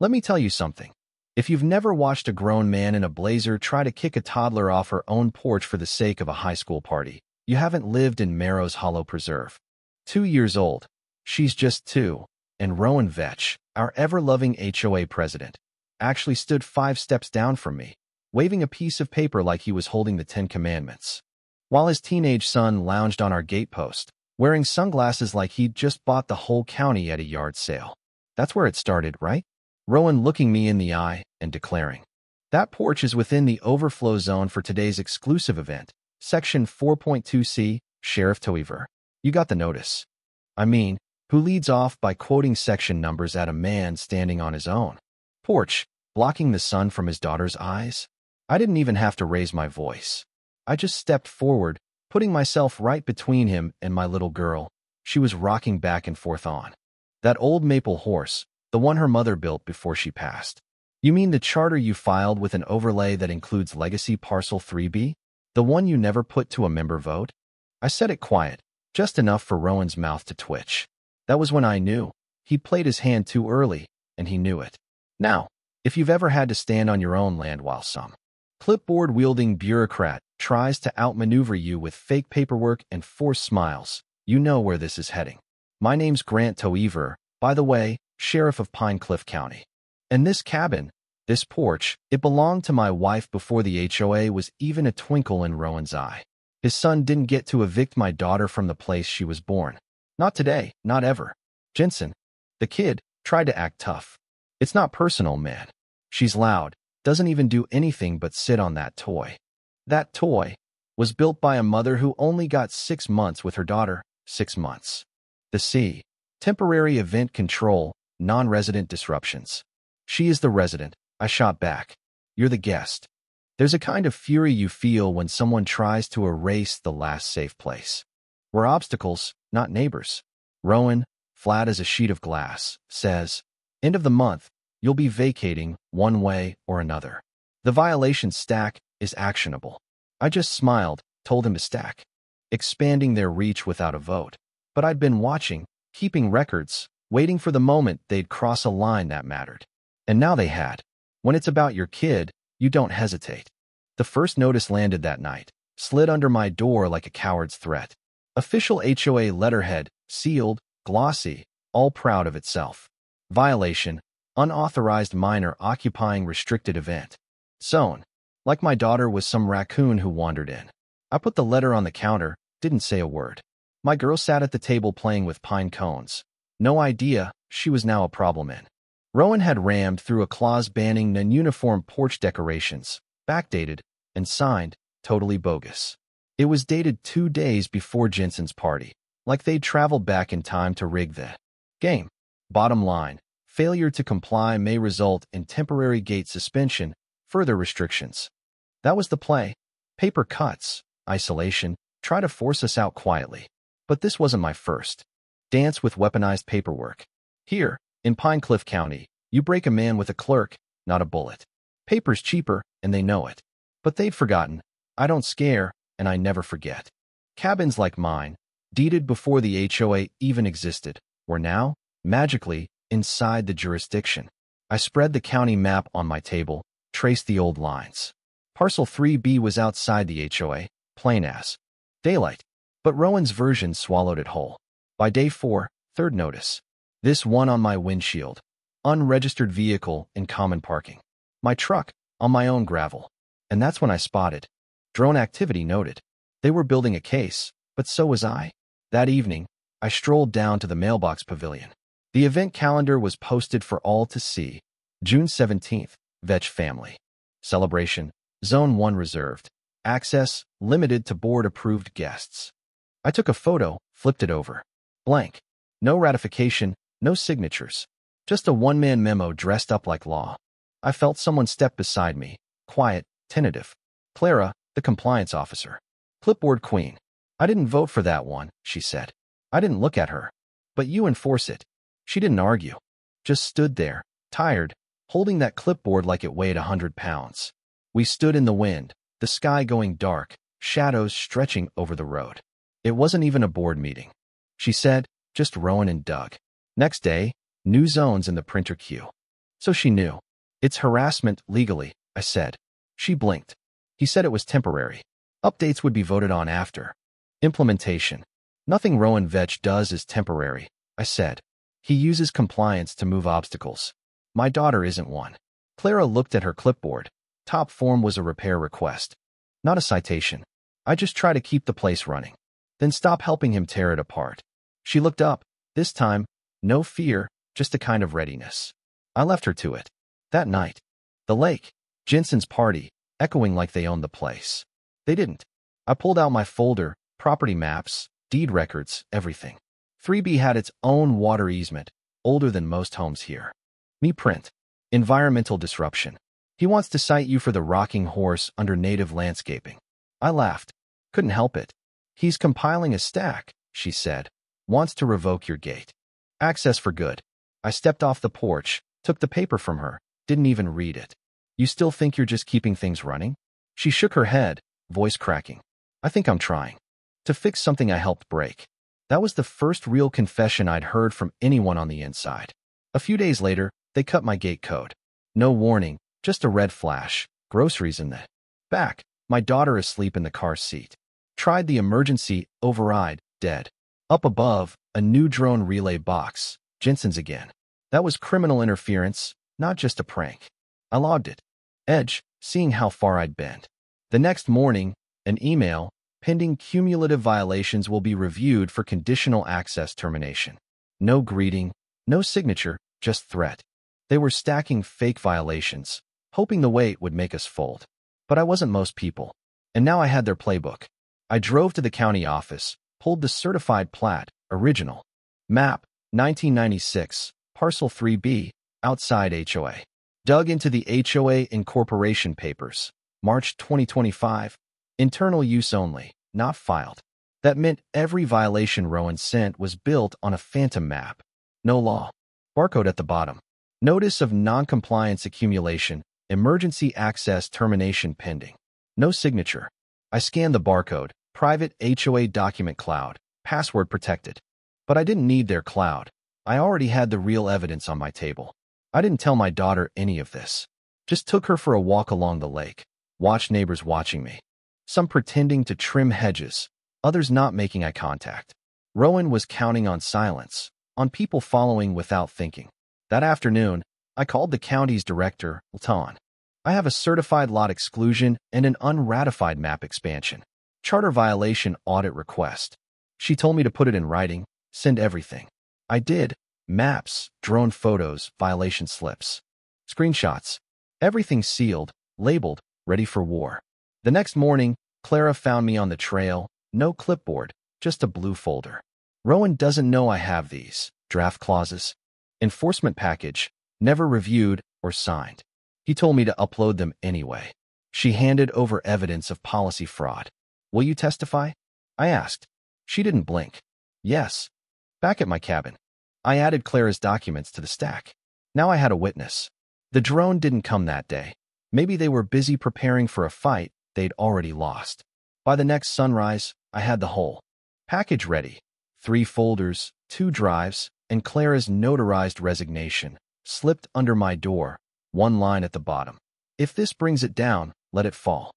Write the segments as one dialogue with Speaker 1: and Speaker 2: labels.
Speaker 1: Let me tell you something. If you've never watched a grown man in a blazer try to kick a toddler off her own porch for the sake of a high school party, you haven't lived in Marrow's Hollow Preserve. 2 years old. She's just two. And Rowan Vetch, our ever-loving HOA president, actually stood 5 steps down from me, waving a piece of paper like he was holding the Ten Commandments, while his teenage son lounged on our gatepost, wearing sunglasses like he'd just bought the whole county at a yard sale. That's where it started, right? Rowan looking me in the eye and declaring, "That porch is within the overflow zone for today's exclusive event, Section 4.2C, Sheriff Toiver. You got the notice." I mean, who leads off by quoting section numbers at a man standing on his own porch, blocking the sun from his daughter's eyes? I didn't even have to raise my voice. I just stepped forward, putting myself right between him and my little girl. She was rocking back and forth on that old maple horse, the one her mother built before she passed. "You mean the charter you filed with an overlay that includes Legacy Parcel 3B? The one you never put to a member vote?" I said it quiet, just enough for Rowan's mouth to twitch. That was when I knew. He'd played his hand too early, and he knew it. Now, if you've ever had to stand on your own land while some clipboard-wielding bureaucrat tries to outmaneuver you with fake paperwork and forced smiles, you know where this is heading. My name's Grant Toiver, by the way, Sheriff of Pine Cliff County. And this cabin, this porch, it belonged to my wife before the HOA was even a twinkle in Rowan's eye. His son didn't get to evict my daughter from the place she was born. Not today, not ever. Jensen, the kid, tried to act tough. "It's not personal, man. She's loud, doesn't even do anything but sit on that toy." That toy was built by a mother who only got 6 months with her daughter, 6 months. The C. Temporary event control, non-resident disruptions. "She is the resident," I shot back. "You're the guest." There's a kind of fury you feel when someone tries to erase the last safe place. We're obstacles, not neighbors. Rowan, flat as a sheet of glass, says, "End of the month, you'll be vacating one way or another. The violation stack is actionable." I just smiled, told him to stack, expanding their reach without a vote. But I'd been watching, keeping records, waiting for the moment they'd cross a line that mattered. And now they had. When it's about your kid, you don't hesitate. The first notice landed that night, slid under my door like a coward's threat. Official HOA letterhead, sealed, glossy, all proud of itself. Violation, unauthorized minor occupying restricted event. Zone. Like my daughter was some raccoon who wandered in. I put the letter on the counter, didn't say a word. My girl sat at the table playing with pine cones. No idea she was now a problem in. Rowan had rammed through a clause banning non-uniform porch decorations, backdated, and signed, totally bogus. It was dated 2 days before Jensen's party, like they'd traveled back in time to rig the game. Bottom line, failure to comply may result in temporary gate suspension, further restrictions. That was the play. Paper cuts, isolation, try to force us out quietly. But this wasn't my first dance with weaponized paperwork. Here, in Pine Cliff County, you break a man with a clerk, not a bullet. Paper's cheaper, and they know it. But they'd forgotten. I don't scare, and I never forget. Cabins like mine, deeded before the HOA even existed, were now, magically, inside the jurisdiction. I spread the county map on my table, traced the old lines. Parcel 3B was outside the HOA, plain as daylight. But Rowan's version swallowed it whole. By day 4, third notice. This one on my windshield. Unregistered vehicle in common parking. My truck, on my own gravel. And that's when I spotted. Drone activity noted. They were building a case, but so was I. That evening, I strolled down to the mailbox pavilion. The event calendar was posted for all to see. June 17th, Vetch family. Celebration, Zone 1 reserved. Access, limited to board-approved guests. I took a photo, flipped it over. Blank. No ratification, no signatures. Just a one-man memo dressed up like law. I felt someone step beside me, quiet, tentative. Clara, the compliance officer. Clipboard queen. "I didn't vote for that one," she said. I didn't look at her. "But you enforce it." She didn't argue. Just stood there, tired, holding that clipboard like it weighed 100 pounds. We stood in the wind, the sky going dark, shadows stretching over the road. It wasn't even a board meeting. She said, just Rowan and Doug. Next day, new zones in the printer queue. So she knew. It's harassment legally, I said. She blinked. He said it was temporary. Updates would be voted on after. Implementation. Nothing Rowan Vetch does is temporary, I said. He uses compliance to move obstacles. My daughter isn't one. Clara looked at her clipboard. Top form was a repair request. Not a citation. I just try to keep the place running. Then stop helping him tear it apart. She looked up. This time, no fear, just a kind of readiness. I left her to it. That night. The lake. Jensen's party, echoing like they owned the place. They didn't. I pulled out my folder, property maps, deed records, everything. 3B had its own water easement, older than most homes here. Me print. Environmental disruption. He wants to cite you for the rocking horse under native landscaping. I laughed. Couldn't help it. He's compiling a stack, she said. Wants to revoke your gate. Access for good. I stepped off the porch, took the paper from her, didn't even read it. You still think you're just keeping things running? She shook her head, voice cracking. I think I'm trying. To fix something I helped break. That was the first real confession I'd heard from anyone on the inside. A few days later, they cut my gate code. No warning, just a red flash. Groceries in the back. My daughter asleep in the car seat. Tried the emergency override, dead. Up above, a new drone relay box. Jensen's again. That was criminal interference, not just a prank. I logged it. Edge, seeing how far I'd bent. The next morning, an email, pending cumulative violations will be reviewed for conditional access termination. No greeting, no signature, just threat. They were stacking fake violations, hoping the wait would make us fold. But I wasn't most people. And now I had their playbook. I drove to the county office, pulled the certified plat, original. Map, 1996, parcel 3B, outside HOA. Dug into the HOA incorporation papers. March 2025. Internal use only, not filed. That meant every violation Rowan sent was built on a phantom map. No law. Barcode at the bottom. Notice of non-compliance accumulation, emergency access termination pending. No signature. I scanned the barcode, private HOA document cloud, password protected. But I didn't need their cloud. I already had the real evidence on my table. I didn't tell my daughter any of this. Just took her for a walk along the lake. Watched neighbors watching me. Some pretending to trim hedges, others not making eye contact. Rowan was counting on silence, on people following without thinking. That afternoon, I called the county's director, Lton. I have a certified lot exclusion and an unratified map expansion. Charter violation audit request. She told me to put it in writing, send everything. I did. Maps, drone photos, violation slips. Screenshots. Everything sealed, labeled, ready for war. The next morning, Clara found me on the trail, no clipboard, just a blue folder. Rowan doesn't know I have these draft clauses. Enforcement package, never reviewed or signed. He told me to upload them anyway. She handed over evidence of policy fraud. Will you testify? I asked. She didn't blink. Yes. Back at my cabin. I added Clara's documents to the stack. Now I had a witness. The drone didn't come that day. Maybe they were busy preparing for a fight they'd already lost. By the next sunrise, I had the whole package ready. 3 folders, 2 drives, and Clara's notarized resignation slipped under my door, 1 line at the bottom. If this brings it down, let it fall.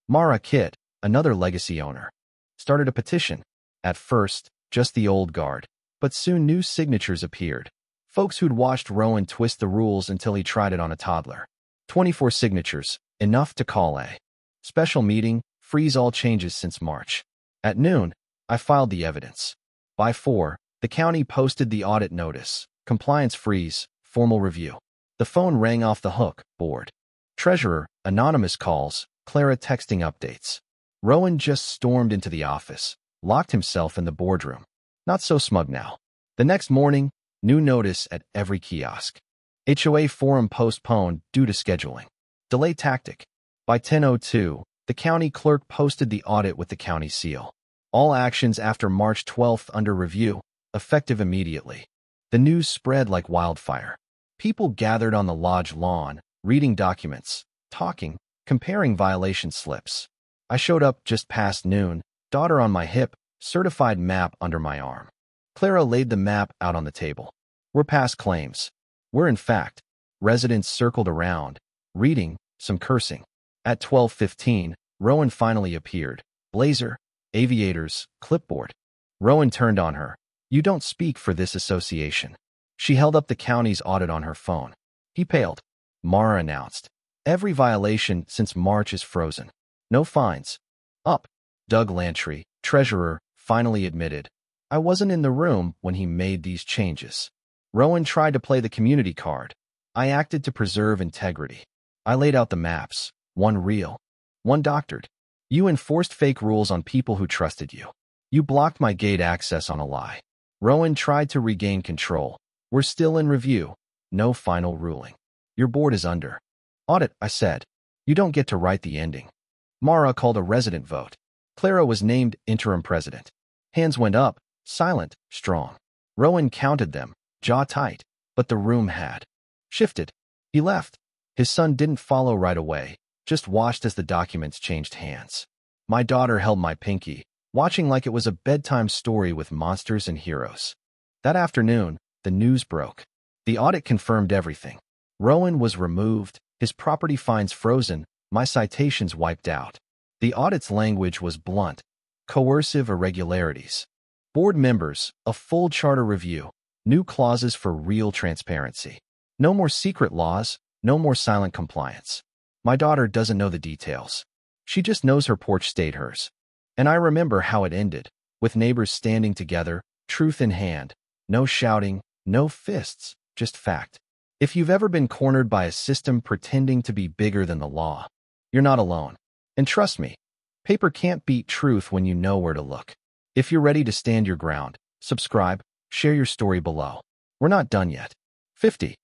Speaker 1: Mara Kitt, another legacy owner, started a petition. At first, just the old guard, but soon new signatures appeared. Folks who'd watched Rowan twist the rules until he tried it on a toddler. 24 signatures, enough to call a special meeting, freeze all changes since March. At noon, I filed the evidence. By 4, the county posted the audit notice, compliance freeze, formal review. The phone rang off the hook, bored. Treasurer, anonymous calls, Clara texting updates. Rowan just stormed into the office, locked himself in the boardroom. Not so smug now. The next morning, new notice at every kiosk. HOA forum postponed due to scheduling. Delay tactic. By 10:02, the county clerk posted the audit with the county seal. All actions after March 12th under review, effective immediately. The news spread like wildfire. People gathered on the lodge lawn, reading documents, talking, comparing violation slips. I showed up just past noon, daughter on my hip, certified map under my arm. Clara laid the map out on the table. We're past claims. We're in fact Residents circled around, reading, some cursing. At 12:15, Rowan finally appeared. Blazer, aviators, clipboard. Rowan turned on her. You don't speak for this association. She held up the county's audit on her phone. He paled. Mara announced. Every violation since March is frozen. No fines. Up. Doug Lantry, treasurer, finally admitted. I wasn't in the room when he made these changes. Rowan tried to play the community card. I acted to preserve integrity. I laid out the maps, one real, one doctored. You enforced fake rules on people who trusted you. You blocked my gate access on a lie. Rowan tried to regain control. We're still in review. No final ruling. Your board is under audit, I said. You don't get to write the ending. Mara called a resident vote. Clara was named interim president. Hands went up, silent, strong. Rowan counted them, jaw tight, but the room had shifted. He left. His son didn't follow right away, just watched as the documents changed hands. My daughter held my pinky, watching like it was a bedtime story with monsters and heroes. That afternoon, the news broke. The audit confirmed everything. Rowan was removed, his property fines frozen, my citations wiped out. The audit's language was blunt, coercive irregularities. Board members, a full charter review, new clauses for real transparency. No more secret laws, no more silent compliance. My daughter doesn't know the details. She just knows her porch stayed hers. And I remember how it ended, with neighbors standing together, truth in hand. No shouting, no fists, just fact. If you've ever been cornered by a system pretending to be bigger than the law, you're not alone. And trust me, paper can't beat truth when you know where to look. If you're ready to stand your ground, subscribe, share your story below. We're not done yet. 50.